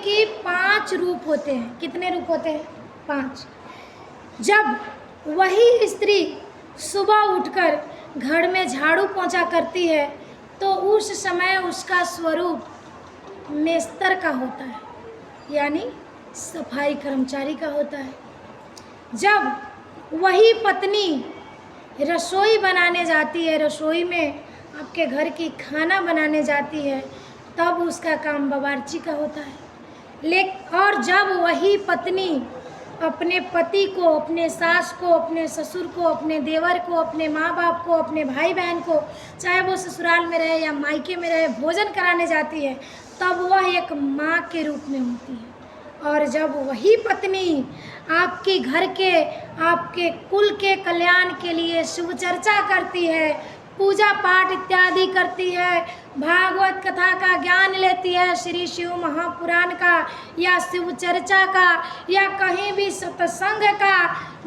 की 5 रूप होते हैं। कितने रूप होते हैं? 5। जब वही स्त्री सुबह उठकर घर में झाड़ू पोंछा करती है तो उस समय उसका स्वरूप मेस्तर का होता है, यानी सफाई कर्मचारी का होता है। जब वही पत्नी रसोई बनाने जाती है, रसोई में आपके घर की खाना बनाने जाती है, तब उसका काम बावर्ची का होता है। और जब वही पत्नी अपने पति को, अपने सास को, अपने ससुर को, अपने देवर को, अपने माँ बाप को, अपने भाई बहन को, चाहे वो ससुराल में रहे या मायके में रहे, भोजन कराने जाती है, तब वह एक माँ के रूप में होती है। और जब वही पत्नी आपके घर के, आपके कुल के कल्याण के लिए शुभ चर्चा करती है, पूजा पाठ इत्यादि करती है, भागवत कथा का ज्ञान लेती है, श्री शिव महापुराण का या शिव चर्चा का या कहीं भी सत्संग का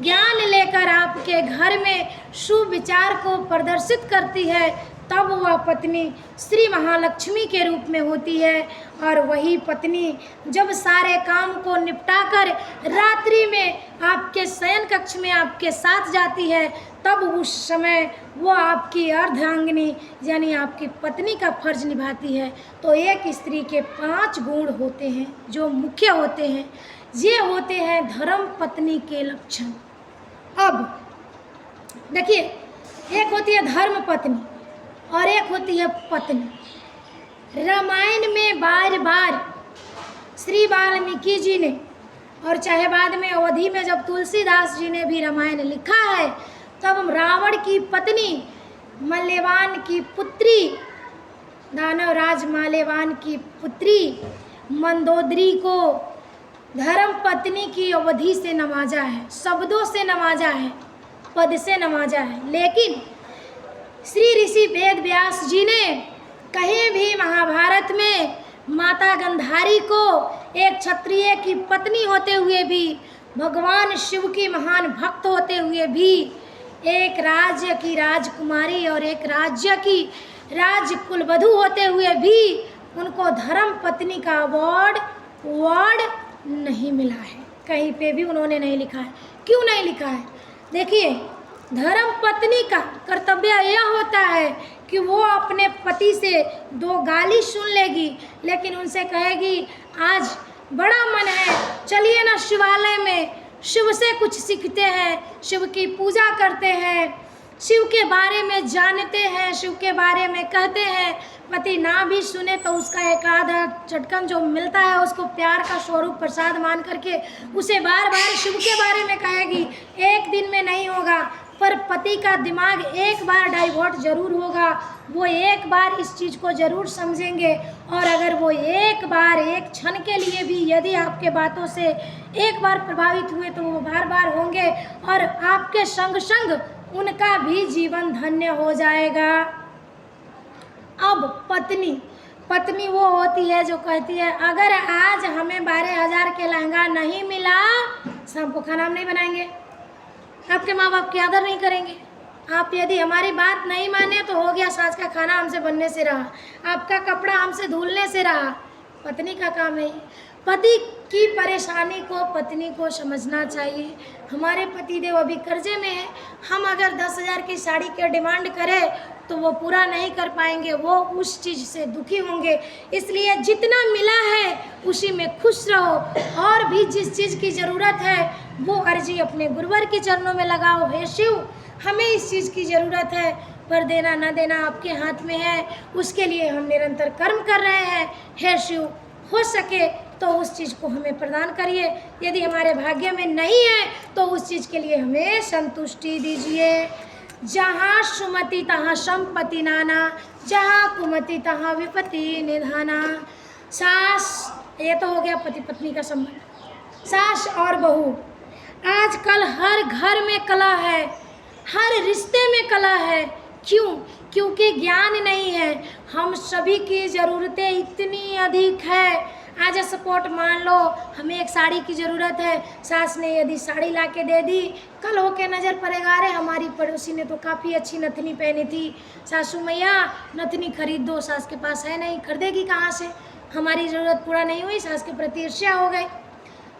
ज्ञान लेकर आपके घर में शुभ विचार को प्रदर्शित करती है, तब वह पत्नी श्री महालक्ष्मी के रूप में होती है। और वही पत्नी जब सारे काम को निपटाकर रात्रि में आपके शयन कक्ष में आपके साथ जाती है, तब उस समय वो आपकी अर्धांगिनी यानी आपकी पत्नी का फर्ज निभाती है। तो एक स्त्री के 5 गुण होते हैं जो मुख्य होते हैं। ये होते हैं धर्म पत्नी के लक्षण। अब देखिए, एक होती है धर्म पत्नी और एक होती है पत्नी। रामायण में बार बार श्री वाल्मीकि जी ने, और चाहे बाद में अवधि में जब तुलसीदास जी ने भी रामायण लिखा है, तब रावण की पत्नी मल्यवान की पुत्री, दानवराज माल्यवान की पुत्री मंदोदरी को धर्म पत्नी की अवधि से नवाजा है, शब्दों से नवाजा है, पद से नवाजा है। लेकिन श्री ऋषि वेद व्यास जी ने कहीं भी महाभारत में माता गंधारी को एक क्षत्रिय की पत्नी होते हुए भी, भगवान शिव की महान भक्त होते हुए भी, एक राज्य की राजकुमारी और एक राज्य की राजकुलवधू होते हुए भी उनको धर्म पत्नी का अवार्ड नहीं मिला है। कहीं पे भी उन्होंने नहीं लिखा है। क्यों नहीं लिखा है? देखिए, धर्म पत्नी का कर्तव्य यह होता है कि वो अपने पति से 2 गाली सुन लेगी, लेकिन उनसे कहेगी आज बड़ा मन है, चलिए ना शिवालय में, शिव से कुछ सीखते हैं, शिव की पूजा करते हैं, शिव के बारे में जानते हैं, शिव के बारे में कहते हैं। पति ना भी सुने तो उसका एक आधा चटकन जो मिलता है उसको प्यार का स्वरूप प्रसाद मान करके उसे बार बार शिव के बारे में कहेगी। एक दिन में नहीं होगा, पर पति का दिमाग एक बार डाइवर्ट जरूर होगा। वो एक बार इस चीज़ को ज़रूर समझेंगे, और अगर वो एक बार, एक क्षण के लिए भी यदि आपके बातों से एक बार प्रभावित हुए तो वो बार बार होंगे, और आपके संग संग उनका भी जीवन धन्य हो जाएगा। अब पत्नी वो होती है जो कहती है अगर आज हमें 12,000 के लहंगा नहीं मिला, शाम को खाना हम नहीं बनाएंगे, आपके माँ बाप की आदर नहीं करेंगे, आप यदि हमारी बात नहीं माने तो हो गया, साँझ का खाना हमसे बनने से रहा, आपका कपड़ा हमसे धुलने से रहा। पत्नी का काम है। पति की परेशानी को पत्नी को समझना चाहिए। हमारे पतिदेव अभी कर्जे में है, हम अगर 10,000 की साड़ी के डिमांड करें तो वो पूरा नहीं कर पाएंगे, वो उस चीज़ से दुखी होंगे। इसलिए जितना मिला है उसी में खुश रहो, और भी जिस चीज़ की ज़रूरत है वो अर्जी अपने गुरुवर के चरणों में लगाओ। हे शिव, हमें इस चीज़ की ज़रूरत है, पर देना न देना आपके हाथ में है, उसके लिए हम निरंतर कर्म कर रहे हैं। हे शिव, हो सके तो उस चीज़ को हमें प्रदान करिए, यदि हमारे भाग्य में नहीं है तो उस चीज़ के लिए हमें संतुष्टि दीजिए। जहाँ सुमति तहाँ संपत्ति नाना, जहाँ कुमति तहाँ विपत्ति निधाना। सास, ये तो हो गया पति पत्नी का संबंध। सास और बहू, आजकल हर घर में कला है, हर रिश्ते में कला है। क्यों? क्योंकि ज्ञान नहीं है। हम सभी की ज़रूरतें इतनी अधिक है। आज सपोर्ट मान लो हमें एक साड़ी की ज़रूरत है, सास ने यदि साड़ी ला के दे दी, कल होके नज़र पड़ेगा अरे हमारी पड़ोसी ने तो काफ़ी अच्छी नथनी पहनी थी, सासू मैया नथनी खरीद दो, सास के पास है नहीं, खरीदेगी कहाँ से? हमारी ज़रूरत पूरा नहीं हुई, सास के प्रति ईर्ष्या हो गई।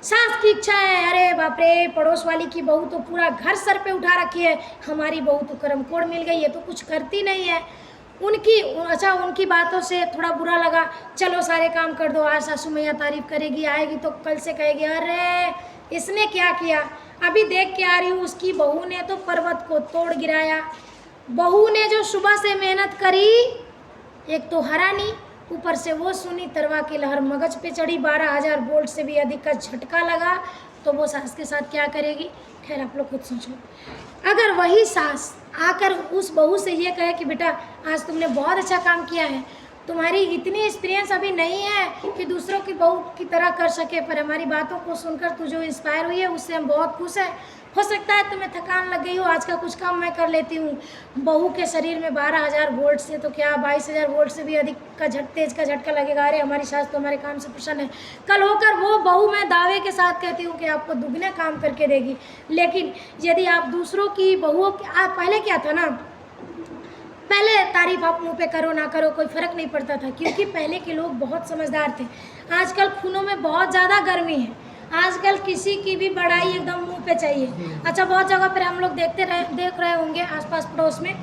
सास की इच्छा है, अरे बाप रे पड़ोस वाली की बहू तो पूरा घर सर पे उठा रखी है, हमारी बहू तो कर्म कोड़ मिल गई, ये तो कुछ करती नहीं है। उनकी बातों से थोड़ा बुरा लगा, चलो सारे काम कर दो, आज सासू मैया तारीफ करेगी, आएगी तो कल से कहेगी अरे इसने क्या किया, अभी देख के आ रही हूँ उसकी बहू ने तो पर्वत को तोड़ गिराया। बहू ने जो सुबह से मेहनत करी, एक तो हरा नहीं, ऊपर से वो सुनी तरवा की लहर मगज पे चढ़ी, 12,000 वोल्ट से भी अधिक का झटका लगा, तो वो सास के साथ क्या करेगी। खैर आप लोग खुद सोचो। अगर वही सास आकर उस बहू से ये कहे कि बेटा आज तुमने बहुत अच्छा काम किया है, तुम्हारी इतनी एक्सपीरियंस अभी नहीं है कि दूसरों की बहू की तरह कर सके, पर हमारी बातों को सुनकर तू जो इंस्पायर हुई है उससे हम बहुत खुश हैं, हो सकता है तुम्हें थकान लग गई हो, आज का कुछ काम मैं कर लेती हूँ। बहू के शरीर में 12,000 वोल्ट से तो क्या 22,000 वोल्ट से भी अधिक का तेज का झटका लगेगा, अरे हमारी सास तो हमारे काम से प्रसन्न है। कल होकर वो बहू मैं दावे के साथ कहती हूँ कि आपको दुगने काम करके देगी। लेकिन यदि आप दूसरों की बहुओं पहले क्या था ना, पहले तारीफ आप मुंह पे करो ना करो कोई फ़र्क नहीं पड़ता था, क्योंकि पहले के लोग बहुत समझदार थे। आजकल खूनों में बहुत ज़्यादा गर्मी है, आजकल किसी की भी बड़ाई एकदम मुंह पे चाहिए। अच्छा बहुत जगह पर हम लोग देख रहे होंगे आसपास पड़ोस में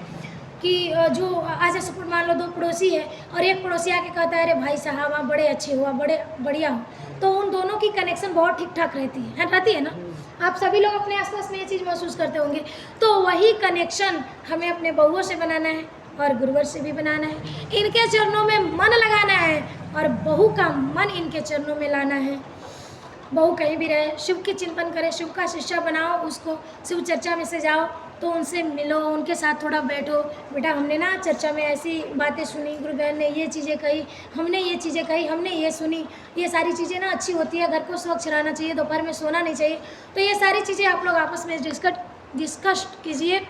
कि जो आज सपोर्ट मान लो 2 पड़ोसी है और एक पड़ोसी आके कहता है अरे भाई साहब आप बड़े अच्छे हुआ, बड़े बढ़िया हो, तो उन दोनों की कनेक्शन बहुत ठीक ठाक रहती है ना। आप सभी लोग अपने आसपास में ये चीज़ महसूस करते होंगे। तो वही कनेक्शन हमें अपने बहुओं से बनाना है और गुरुवर से भी बनाना है, इनके चरणों में मन लगाना है और बहू का मन इनके चरणों में लाना है। बहू कहीं भी रहे शिव की चिंतन करे, शिव का शिष्य बनाओ, उसको शिव चर्चा में से जाओ तो उनसे मिलो, उनके साथ थोड़ा बैठो, बेटा हमने ना चर्चा में ऐसी बातें सुनी, गुरु बहन ने ये चीज़ें कही, हमने ये चीज़ें कही, हमने ये सुनी, ये सारी चीज़ें ना अच्छी होती है, घर को स्वच्छ रहना चाहिए, दोपहर में सोना नहीं चाहिए। तो ये सारी चीज़ें आप लोग आपस में डिस्कस कीजिए।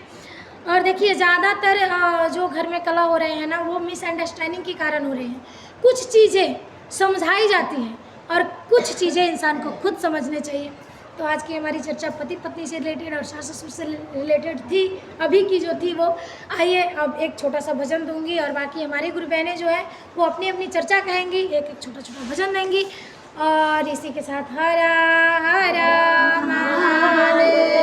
और देखिए ज़्यादातर जो घर में कलह हो रहे हैं ना वो मिसअंडरस्टैंडिंग के कारण हो रहे हैं। कुछ चीज़ें समझाई जाती हैं और कुछ चीज़ें इंसान को खुद समझने चाहिए। तो आज की हमारी चर्चा पति पत्नी से रिलेटेड और सास ससुर से रिलेटेड थी, अभी की जो थी वो। आइए अब एक छोटा सा भजन दूंगी और बाकी हमारी गुरु बहनें जो है वो अपनी अपनी चर्चा कहेंगी, एक एक छोटा छोटा भजन देंगी। और इसी के साथ हरा हरा महादेव।